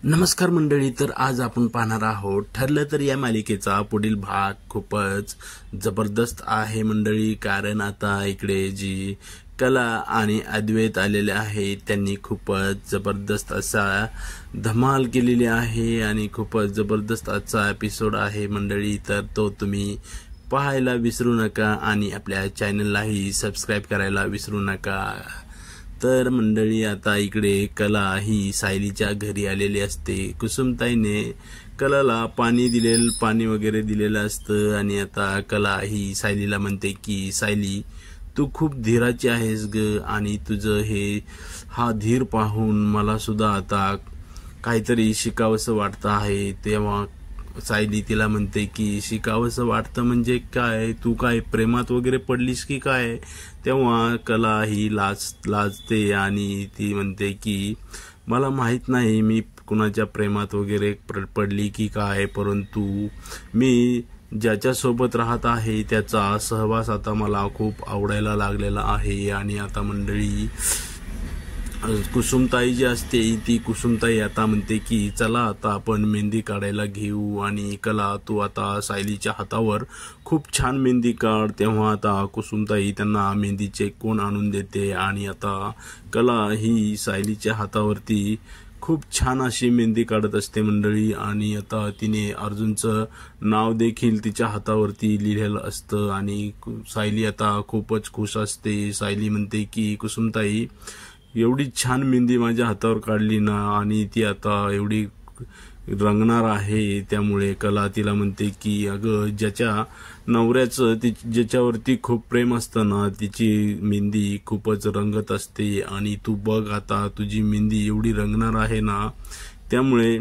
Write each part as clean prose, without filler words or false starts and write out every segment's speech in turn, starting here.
नमस्कार मंडळी, तर आज आपण पाहणार आहोत ठरलं तर या मालिकेचा पुढील भाग खूपच जबरदस्त आहे मंडळी। कारण आता इकडे जी कला आणि अद्वैत आलेले आहेत त्यांनी खूपच जबरदस्त असा धमाल केलेली आहे आणि खूपच जबरदस्त असा एपिसोड आहे मंडळी। तर तो तुम्ही पाहायला विसरू नका आणि आपल्या चॅनललाही सबस्क्राइब करायला विसरू नका। तर मंडळी आता इकडे कला ही सायलीच्या घरी आलेली असते। कुसुमताईने कलाला पाणी वगैरे दिलेलं असतं आणि आता कला ही सायलीला म्हणते की सायली, तू खूप धीराची आहेस ग आणि तुझं हा धीर पाहून मला सुद्धा आता काहीतरी शिकावंसं वाटतं आहे। तेव्हा सायली तिला म्हणते की शिकावंसं वाटतं म्हणजे काय, तू काय प्रेमात वगैरे पडलीस की काय। तेव्हा कला ही लाजते आणि ती म्हणते की मला माहित नाही मी कुणाच्या प्रेमात वगैरे पडली की काय, परंतु मी ज्याच्या सोबत राहत आहे त्याचा सहवास आता मला खूप आवडायला लागलेला आहे। आणि आता मंडळी कुसुमताई जी असते ती कुसुमताई आता म्हणते की चला आता आपण मेहंदी काढायला घेऊ आणि कला तू आता सायलीच्या हातावर खूप छान मेहंदी काढ। तेव्हा आता कुसुमताई त्यांना मेहंदीचे कोण आणून देते आणि आता कला ही सायलीच्या हातावरती खूप छान अशी मेहंदी काढत असते मंडळी। आणि आता तिने अर्जुनचं नाव देखील तिच्या हातावरती लिहिलेलं असतं आणि सायली आता खूपच खुश असते। सायली म्हणते की कुसुमताई, एवढी छान मेहंदी माझ्या हातावर काढली ना आणि ती आता एवढी रंगणार आहे। त्यामुळे कला तिला म्हणते की अगं ज्याच्या नवऱ्याचं ज्याच्यावरती खूप प्रेम असतं ना तिची मेहंदी खूपच रंगत असते आणि तू बघ आता तुझी मेहंदी एवढी रंगणार आहे ना, त्यामुळे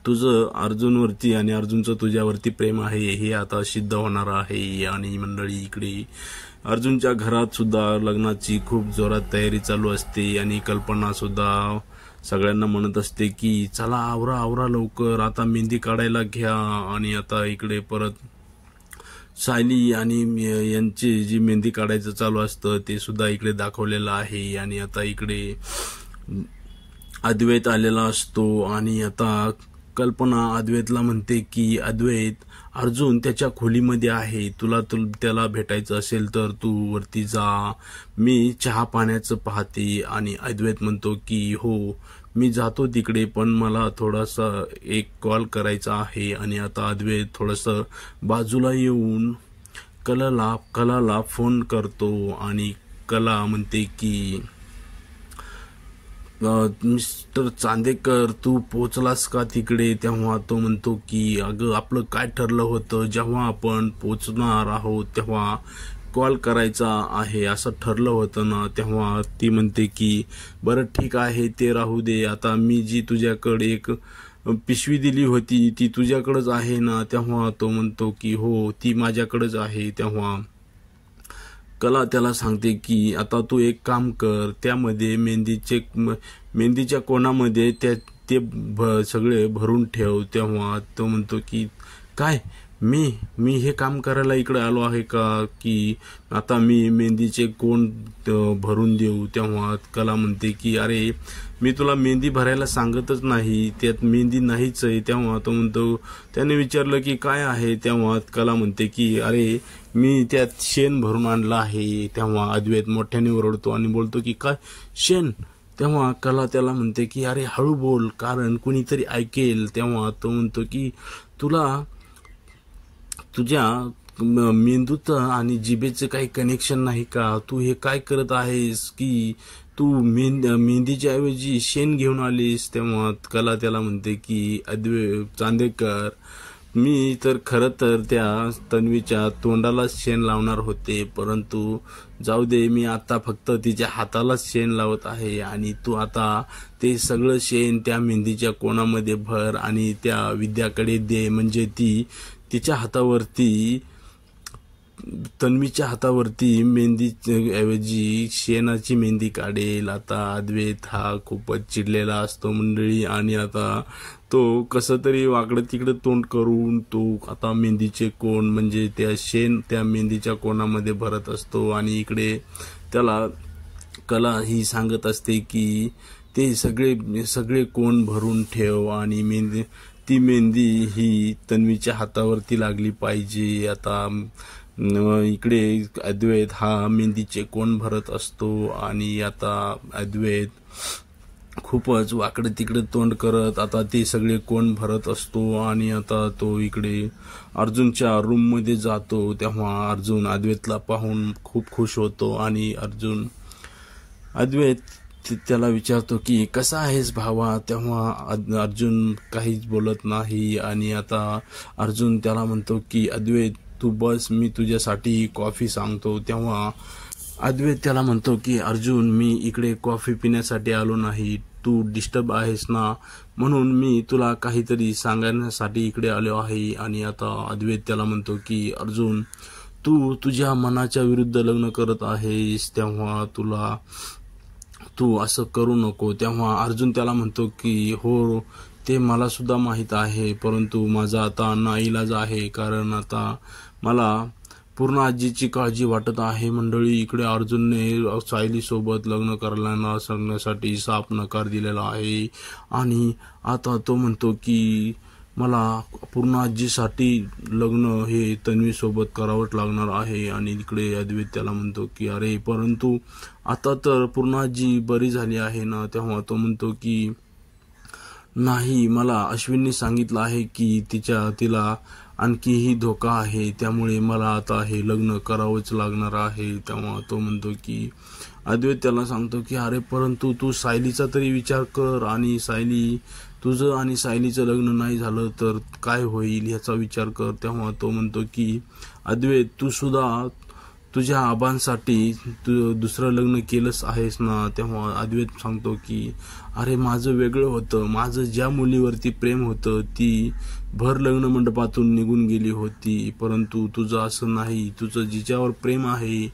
तुझं अर्जुनवरती आणि अर्जुनचं तुझ्यावरती प्रेम आहे हे आता सिद्ध होणार आहे। आणि मंडळी इकडे अर्जुनच्या घरात सुद्धा लग्नाची खूप जोरात तयारी चालू असते आणि कल्पना सुद्धा सगळ्यांना म्हणत असते की चला आवरा आवरा लवकर, आता मेहंदी काढायला घ्या। आणि आता इकडे परत सायली आणि यांची जी मेहंदी काढायचं चालू असतं ते सुद्धा इकडे दाखवलेलं आहे। आणि आता इकडे अद्वैत आलेला असतो आणि आता कल्पना अद्वैतला म्हणते की अद्वैत, अर्जुन त्याच्या खोलीमध्ये आहे, त्याला भेटायचं असेल तर तू वरती जा, मी चहा पाण्याचं पाहते। आणि अद्वैत म्हणतो की हो मी जातो तिकडे, पण मला थोडासा एक कॉल करायचा आहे। आणि आता अद्वैत थोडंसं बाजूला येऊन कलाला फोन करतो आणि कला म्हणते की मिस्टर चांदेकर तू पोचलास का तिकडे। तेव्हा तो म्हणतो की अगं आपलं काय ठरलं होतं, जेव्हा आपण पोचणार आहोत तेव्हा कॉल करायचा आहे असं ठरलं होतं ना। तेव्हा ती म्हणते की बरं ठीक आहे ते राहू दे, आता मी जी तुझ्याकडे एक पिशवी दिली होती ती तुझ्याकडेच आहे ना। तेव्हा तो म्हणतो की हो ती माझ्याकडेच आहे। तेव्हा कला त्याला सांगते की आता तू एक काम कर, त्यामध्ये मेहंदीच्या कोणामध्ये ते सगळे भरून ठेव। तेव्हा तो म्हणतो की काय मी हे काम करायला इकडे आलो आहे का, की आता मी मेहंदीचे कोण भरून देऊ। तेव्हा कला म्हणते की अरे मी तुला मेहंदी भरायला सांगतच नाही, त्यात मेहंदी नाहीच आहे। तेव्हा तो म्हणतो, त्याने विचारलं की काय आहे, तेव्हा कला म्हणते की अरे मी त्यात शेण भरून आणलं आहे। तेव्हा अद्वैत मोठ्याने ओरडतो आणि बोलतो की काय शेण। तेव्हा कला त्याला म्हणते की अरे हळू बोल कारण कुणीतरी ऐकेल। तेव्हा तो म्हणतो की तुझ्या मेंदूचं आणि जिभेचं काही कनेक्शन नाही का, तू हे काय करत आहेस की तू मेहंदीच्या ऐवजी शेण घेऊन आलीस। तेव्हा कला त्याला म्हणते की चांदेकर, मी तर खरं तर त्या तन्वीच्या तोंडाला शेण लावणार होते, परंतु जाऊ दे, मी आता फक्त तिच्या हातालाच शेण लावत आहे आणि तू आता ते सगळं शेण त्या मेहंदीच्या कोणामध्ये भर आणि त्या विद्याकडे दे, म्हणजे ती तिच्या हातावरती तन्वीच्या हातावरती मेहंदी ऐवजी शेणाची मेहंदी काढेल। आता अद्वैत हा खूपच चिडलेला असतो मंडळी आणि आता तो कसं तरी वाकडं तिकडं तोंड करून तो आता मेहंदीचे कोण म्हणजे त्या मेहंदीच्या कोणामध्ये भरत असतो। आणि इकडे त्याला कला ही सांगत असते की ते सगळे सगळे कोण भरून ठेव आणि ती मेहंदी ही तन्वीच्या हातावरती लागली पाहिजे. आता इकडे अद्वैत हा मेहंदीचे कोण भरत असतो आणि आता अद्वैत खूपच वाकडे तिकडे तोंड करत आता ते सगळे कोण भरत असतो. आणि आता तो इकडे अर्जुनच्या रूममध्ये जातो. तेव्हा अर्जुन अद्वैतला पाहून खूप खुश होतो आणि अद्वैत त्याला विचारतो की कसा आहेस भावा. तेव्हा अर्जुन काहीच बोलत नाही आणि आता अर्जुन त्याला म्हणतो की अद्वैत तू बस, मी तुझ्यासाठी कॉफी सांगतो. तेव्हा अद्वैत त्याला म्हणतो की अर्जुन, मी इकडे कॉफी पिण्यासाठी आलो नाही, तू डिस्टर्ब आहेस ना, म्हणून मी तुला काहीतरी सांगण्यासाठी इकडे आलो आहे. आणि आता अद्वैत त्याला म्हणतो की अर्जुन, तू तुझ्या मनाच्या विरुद्ध लग्न करत आहेस, तेव्हा तू असं करू नको. तेव्हा अर्जुन त्याला म्हणतो की हो, ते मला सुद्धा माहीत आहे, परंतु माझा आता नाईलाज आहे, कारण आता मला पूर्ण आजीची काळजी वाटत आहे. मंडळी, इकडे अर्जुनने सायली सोबत लग्न करायला सांगण्यासाठी साफ नकार दिलेला आहे आणि आता तो म्हणतो की मला पूर्ण आजीसाठी लग्न हे तन्वी सोबत करावंच लागणार आहे. आणि इकडे अद्वैत त्याला म्हणतो की अरे, परंतु आता तर पूर्ण आजी बरी झाली आहे ना. तेव्हा तो म्हणतो की नाही, मला अश्विनने सांगितलं आहे की तिला आणखीही धोका आहे, त्यामुळे मला आता हे लग्न करावंच लागणार आहे. तेव्हा तो म्हणतो की अद्वैत त्याला सांगतो की अरे, परंतु तू सायलीचा तरी विचार कर, आणि तुझं आणि सायलीचं लग्न नाही झालं तर काय होईल ह्याचा विचार कर. तेव्हा तो म्हणतो की अद्वैत, तू सुद्धा तुझ्या आबांसाठी दुसरं लग्न केलंच आहेस ना. तेव्हा अद्वैत सांगतो की अरे, माझं वेगळं होतं, माझं ज्या मुलीवरती प्रेम होतं ती भर लग्न मंडपातून निघून गेली होती, परंतु तुझं असं नाही, तुझं जिच्यावर प्रेम आहे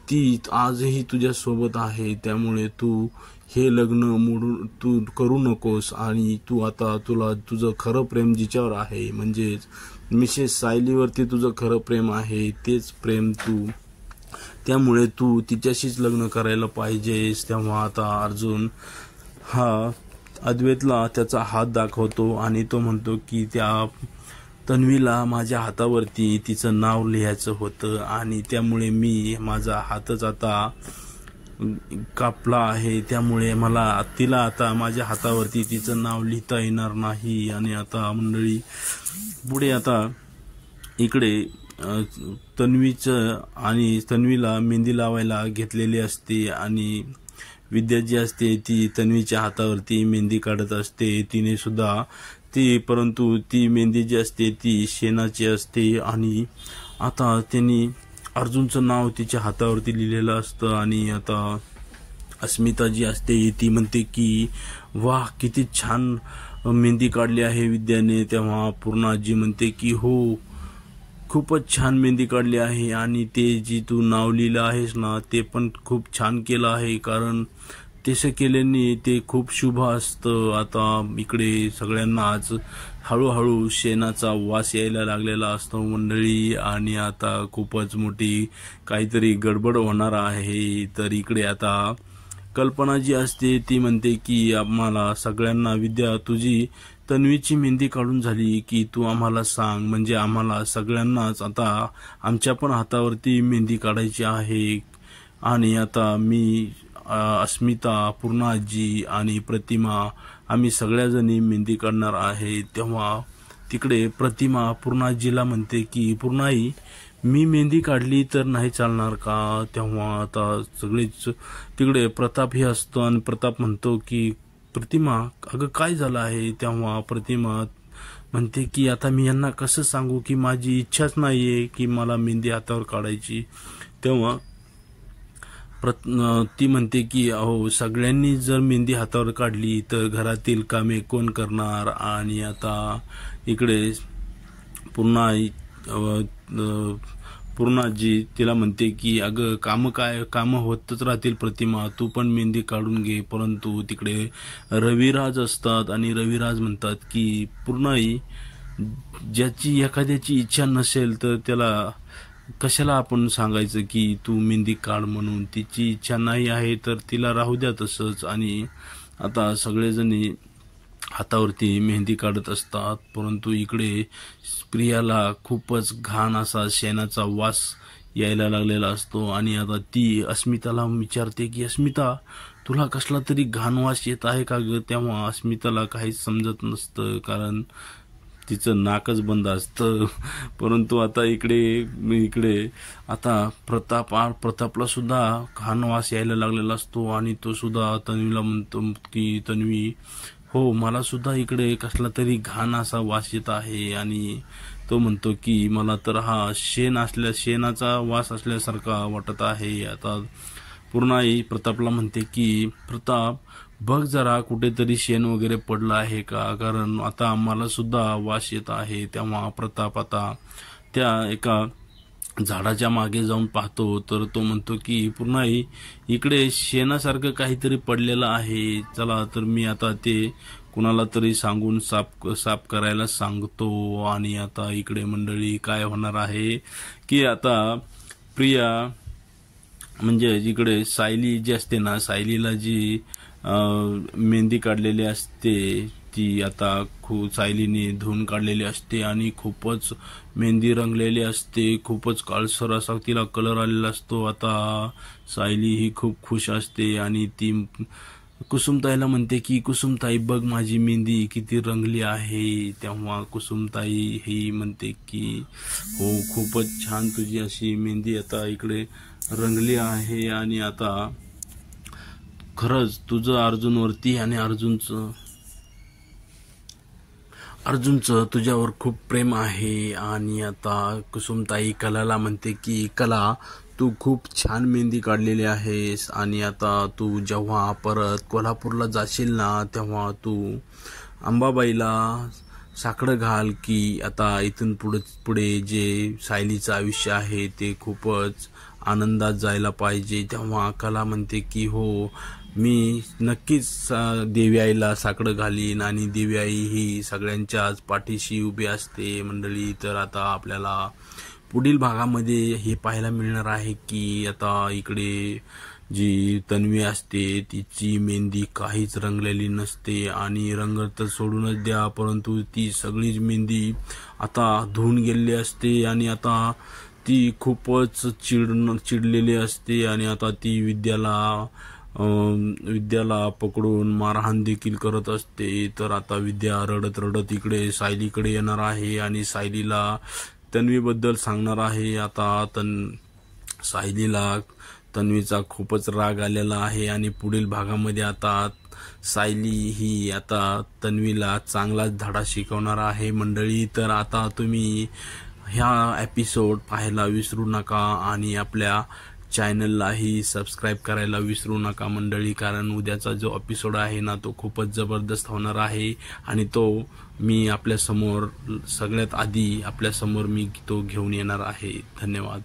ती आजही तुझ्या सोबत आहे, त्यामुळे तू हे लग्न तू करू नकोस. आणि तुझं खरं प्रेम जिच्यावर आहे, म्हणजेच मिसेस सायलीवरती तुझं खरं प्रेम आहे, तेच प्रेम त्यामुळे तू तिच्याशीच लग्न करायला पाहिजेस. तेव्हा आता अर्जुन हा अद्वैतला त्याचा हात दाखवतो आणि तो म्हणतो की त्या तन्वीला माझ्या हातावरती तिचं नाव लिहायचं होतं आणि त्यामुळे माझा हातच आता कापला आहे, त्यामुळे तिला आता माझ्या हातावरती तिचं नाव लिहिता येणार नाही. आणि आता मंडळी पुढे आता इकडे तन्वीला मेहंदी लावायला घेतलेली असते आणि विद्या जी असते ती तन्वीच्या हातावरती मेहंदी काढत असते. तिने सुद्धा परंतु ती मेहंदी जी असते ती शेणाची असते आणि आता त्यांनी अर्जुनचं नाव तिच्या हातावरती लिहिलेलं असतं. आणि आता अस्मिता जी असते ती म्हणते की वाह, किती छान मेहंदी काढली आहे विद्याने. तेव्हा पूर्णाजी म्हणते की हो, खूपच छान मेहंदी काढली आहे आणि ते जी तू नाव लिहिलं आहेस ना ते पण खूप छान केलं आहे, कारण तसं केल्याने ते खूप शुभ असतं. आता इकडे सगळ्यांना आज हळूहळू शेणाचा वास यायला लागलेला असतो मंडळी, आणि आता खूपच मोठी काहीतरी गडबड होणार आहे. तर इकडे आता कल्पना जी असते ती म्हणते की आम्हाला सगळ्यांना, विद्या तुझी तन्वीची मेहंदी काढून झाली की तू आम्हाला सांग, म्हणजे आम्हाला सगळ्यांनाच आता आमच्या पण हातावरती मेहंदी काढायची आहे. आणि आता मी, अस्मिता, पूर्णाजी आणि प्रतिमा आम्ही सगळ्याजणी मेहंदी काढणार आहे. तेव्हा तिकडे प्रतिमा पूर्णाजीला म्हणते की पूर्णाई, मी मेहंदी काढली तर नाही चालणार का. तेव्हा आता सगळेच तिकडे प्रताप हे असतो आणि प्रताप म्हणतो की प्रतिमा, अगं काय झालं आहे. तेव्हा प्रतिमा म्हणते की आता मी यांना कसं सांगू की माझी इच्छाच नाहीये की मला मेहंदी हातावर काढायची. तेव्हा ती म्हणते की अहो, सगळ्यांनी जर मेहंदी हातावर काढली तर घरातील कामे कोण करणार. आणि आता इकडे पूर्णाजी तिला म्हणते की अगं कामं होतच राहतील प्रतिमा, तू पण मेहंदी काढून घे. परंतु तिकडे रविराज असतात आणि रविराज म्हणतात की पूर्णाई, ज्याची एखाद्याची इच्छा नसेल तर त्याला कशाला आपण सांगायचं की तू मेहंदी काढ म्हणून. तिची इच्छा नाही आहे तर तिला राहू द्या तसंच. आणि आता सगळेजणी हातावरती मेहंदी काढत असतात, परंतु इकडे प्रियाला खूपच घाण असा शेणाचा वास यायला लागलेला असतो आणि आता ती अस्मिताला विचारते की अस्मिता, तुला कसला तरी घाण वास येत आहे का ग? तेव्हा अस्मिताला काहीच समजत नसतं, कारण तिचं नाकच बंद असतं. परंतु आता इकडे आता प्रतापला सुद्धा घाण वास यायला लागलेला असतो आणि तो सुद्धा तन्वीला म्हणतो की तन्वी, हो मला सुद्धा इकडे कसला तरी घाण असा वास येत आहे. आणि तो म्हणतो की मला तर हा शेणाचा वास असल्यासारखा वाटत आहे. आता पूर्णाई प्रतापला म्हणते की प्रताप, बघ जरा कुठेतरी शेण वगैरे पडलं आहे का, कारण आता मला सुद्धा वास येत आहे. तेव्हा प्रताप आता त्या एका झाडाच्या मागे जाऊन पाहतो, तर तो म्हणतो की पूर्णाई, इकडे शेणासारखं काहीतरी पडलेलं आहे, चला तर मी आता ते कुणाला तरी सांगून साफ करायला सांगतो. आणि आता इकडे मंडळी काय होणार आहे की आता प्रिया म्हणजे इकडे सायली जी असते ना, सायलीला जी मेहंदी काढलेली असते ती आता सायलीने धुवून काढलेली असते आणि खूपच मेहंदी रंगलेली असते, खूपच काळसर असा तिला कलर आलेला असतो. आता सायली ही खूप खुश असते आणि ती कुसुमताईला म्हणते की कुसुमताई बघ माझी मेहंदी किती रंगली आहे. तेव्हा कुसुमताई ही म्हणते की हो खूपच छान तुझी अशी मेहंदी आता इकडे रंगली आहे आणि आता खरंच तुझं अर्जुनवरती आणि अर्जुनचं तुझ्यावर खूप प्रेम आहे. आणि आता कुसुमताई कलाला म्हणते की कला, तू खूप छान मेहंदी काढलेली आहेस आणि आता तू जेव्हा परत कोल्हापूरला जाशील ना, तेव्हा तू अंबाबाईला साकडं घाल की आता इथून पुढे जे सायलीचं आयुष्य आहे ते खूपच आनंदात जायला पाहिजे. तेव्हा कला म्हणते की हो मी नक्कीच देवी आईला साकडं घालीन आणि देवी आई ही सगळ्यांच्याच पाठीशी उभी असते. मंडळी, तर आता आपल्याला पुढील भागामध्ये हे पाहायला मिळणार आहे की आता इकडे जी तन्वी असते तिची मेहंदी काहीच रंगलेली नसते आणि रंग तर सोडूनच द्या, परंतु ती सगळीच मेहंदी आता धुवून गेलेली असते आणि आता ती खूपच चिडलेली असते आणि आता ती विद्याला पकडून मारहाण देखील करत असते. तर आता विद्या रडत रडत इकडे सायलीकडे येणार आहे आणि सायलीला तन्वीबद्दल सांगणार आहे. आता सायलीला तन्वीचा खूपच राग आलेला आहे आणि पुढील भागामध्ये आता सायली ही आता तन्वीला चांगलाच धडा शिकवणार आहे. मंडळी, तर आता तुम्ही ह्या एपिसोड पाहायला विसरू नका आणि आपल्या चॅनललाही सबस्क्राईब करायला विसरू नका मंडळी, कारण उद्याचा जो एपिसोड आहे ना तो खूपच जबरदस्त होणार आहे आणि तो मी आपल्यासमोर सगळ्यात आधी मी तो घेऊन येणार आहे. धन्यवाद.